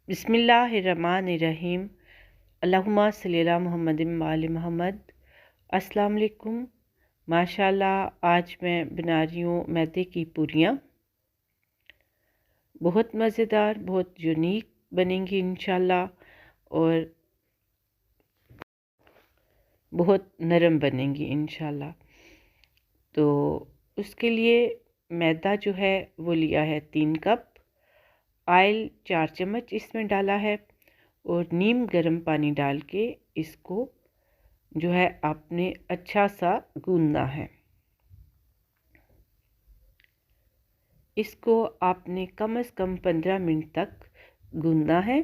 बिस्मिल्लाहिर्रहमानिर्रहीम। अल्लाहुम्मा सल्ली अला मुहम्मदिन व आलि मुहम्मद। अस्सलाम वालेकुम। माशाल्लाह आज मैं बना रही हूँ मैदे की पूरियाँ। बहुत मज़ेदार, बहुत यूनिक बनेंगी इंशाल्लाह और बहुत नरम बनेंगी इंशाल्लाह। तो उसके लिए मैदा जो है वो लिया है 3 कप। ऑयल 4 चम्मच इसमें डाला है और नीम गर्म पानी डाल के इसको जो है आपने अच्छा सा गूंदना है। इसको आपने कम से कम 15 मिनट तक गूंदना है।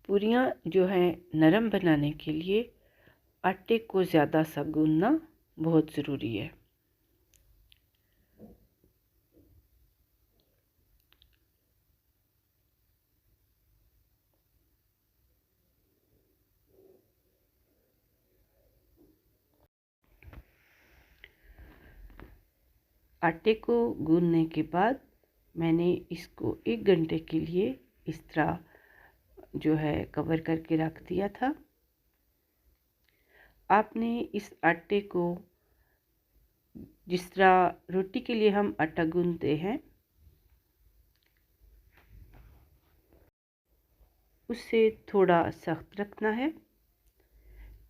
पूरियाँ जो हैं नरम बनाने के लिए आटे को ज़्यादा सा गूंदना बहुत ज़रूरी है। आटे को गूंदने के बाद मैंने इसको 1 घंटे के लिए इस तरह जो है कवर करके रख दिया था। आपने इस आटे को जिस तरह रोटी के लिए हम आटा गूंदते हैं उससे थोड़ा सख्त रखना है।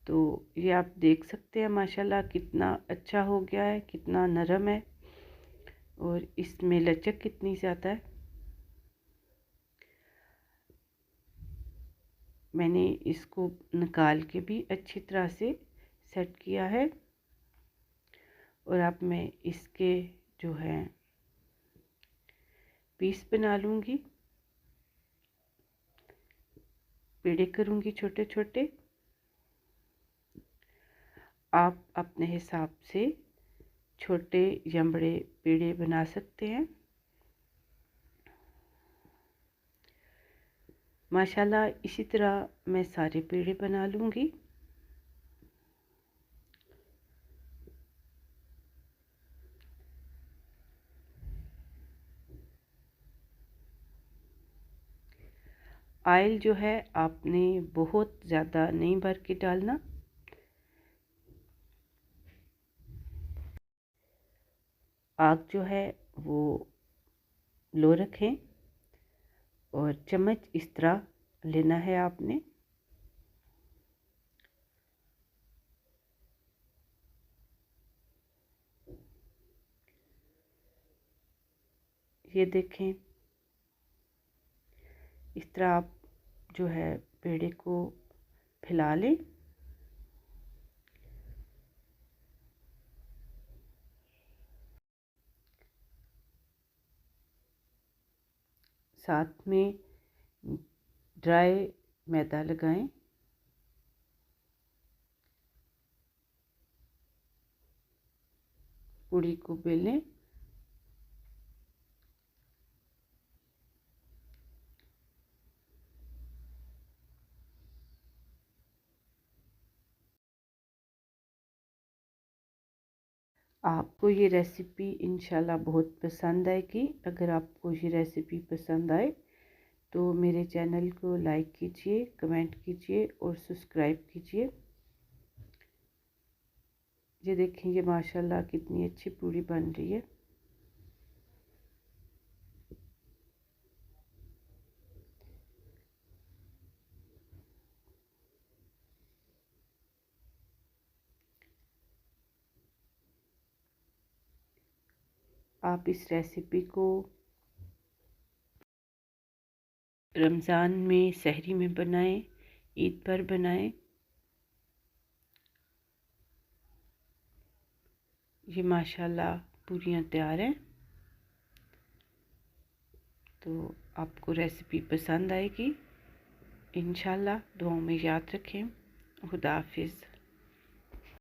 तो ये आप देख सकते हैं माशाल्लाह कितना अच्छा हो गया है, कितना नरम है और इसमें लचक कितनी ज़्यादा है। मैंने इसको निकाल के भी अच्छी तरह से सेट किया है और अब मैं इसके जो है पीस बना लूँगी, पेड़े करूँगी छोटे छोटे। आप अपने हिसाब से छोटे या बड़े पेड़े बना सकते हैं। माशाल्लाह इसी तरह मैं सारे पेड़े बना लूँगी। ऑयल जो है आपने बहुत ज़्यादा नहीं भर के डालना। आग जो है वो लो रखें और चम्मच इस तरह लेना है आपने। ये देखें इस तरह आप जो है पेड़े को फैला लें। साथ में ड्राई मैदा लगाएं। पूड़ी को बेलें। आपको ये रेसिपी इंशाल्लाह बहुत पसंद आएगी। अगर आपको ये रेसिपी पसंद आए तो मेरे चैनल को लाइक कीजिए, कमेंट कीजिए और सब्सक्राइब कीजिए। ये देखें ये माशाल्लाह कितनी अच्छी पूड़ी बन रही है। आप इस रेसिपी को रमज़ान में सहरी में बनाएं, ईद पर बनाएं। ये माशाल्लाह पूरियाँ तैयार हैं। तो आपको रेसिपी पसंद आएगी इंशाल्लाह। दुआओं में याद रखें। खुदा हाफिज़।